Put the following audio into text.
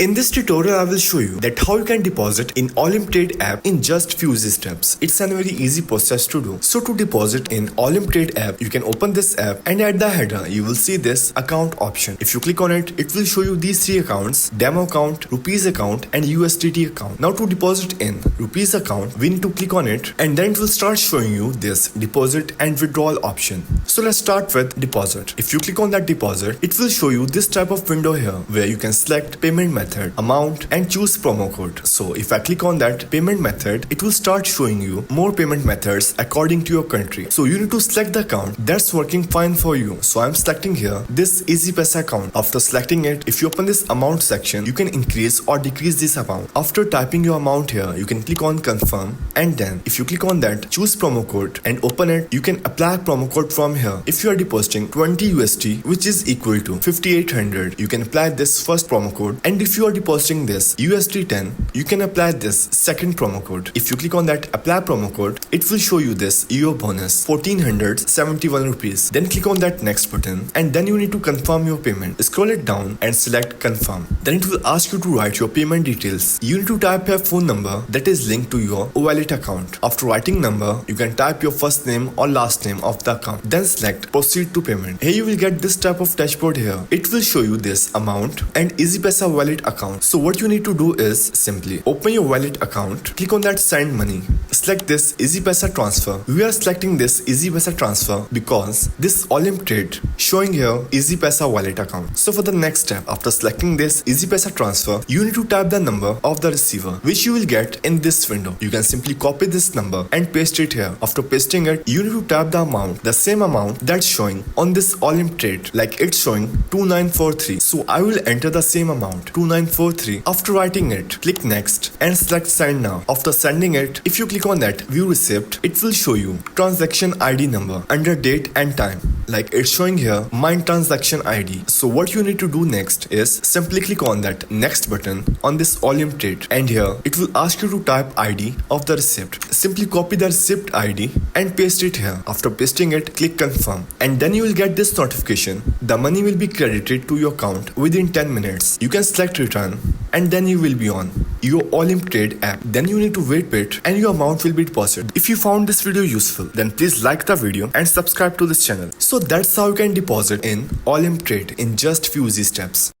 In this tutorial, I will show you that how you can deposit in Olymp Trade app in just few easy steps. It's a very easy process to do. So to deposit in Olymp Trade app, you can open this app and at the header, you will see this account option. If you click on it, it will show you these three accounts: demo account, rupees account and USDT account. Now to deposit in rupees account, we need to click on it and then it will start showing you this deposit and withdrawal option. So let's start with deposit. If you click on that deposit, it will show you this type of window here where you can select payment method, amount and choose promo code. So if I click on that payment method, it will start showing you more payment methods according to your country. So you need to select the account that's working fine for you. So I'm selecting here this EasyPaisa account. After selecting it, if you open this amount section, you can increase or decrease this amount. After typing your amount here, you can click on confirm and then if you click on that, choose promo code and open it, you can apply promo code from here. If you are depositing 20 USD which is equal to 5800, you can apply this first promo code, and if you are depositing this USD 10, you can apply this second promo code. If you click on that apply promo code, it will show you this EO bonus 1471 rupees. Then click on that next button and then you need to confirm your payment. Scroll it down and select confirm. Then it will ask you to write your payment details. You need to type your phone number that is linked to your wallet account. After writing number, you can type your first name or last name of the account. Then select proceed to payment. Here you will get this type of dashboard here. It will show you this amount and EasyPaisa wallet account. So what you need to do is simply open your wallet account, click on that send money, select this EasyPaisa transfer. We are selecting this EasyPaisa transfer because this Olymp Trade showing here EasyPaisa wallet account. So for the next step, after selecting this EasyPaisa transfer, you need to type the number of the receiver which you will get in this window. You can simply copy this number and paste it here. After pasting it, you need to type the amount, the same amount that's showing on this Olymp Trade, like it's showing 2943. So I will enter the same amount 2943. After writing it, click next and select send now. After sending it, if you click on that view receipt, it will show you transaction ID number under date and time, like it's showing here my transaction ID. So what you need to do next is simply click on that next button on this Olymp Trade, and here it will ask you to type ID of the receipt. Simply copy the receipt ID and paste it here. After pasting it, click confirm and then you will get this notification. The money will be credited to your account within 10 minutes. You can select return and then you will be on your Olymp Trade app. Then you need to wait a bit and your amount will be deposited. If you found this video useful, then please like the video and subscribe to this channel. So that's how you can deposit in Olymp Trade in just few easy steps.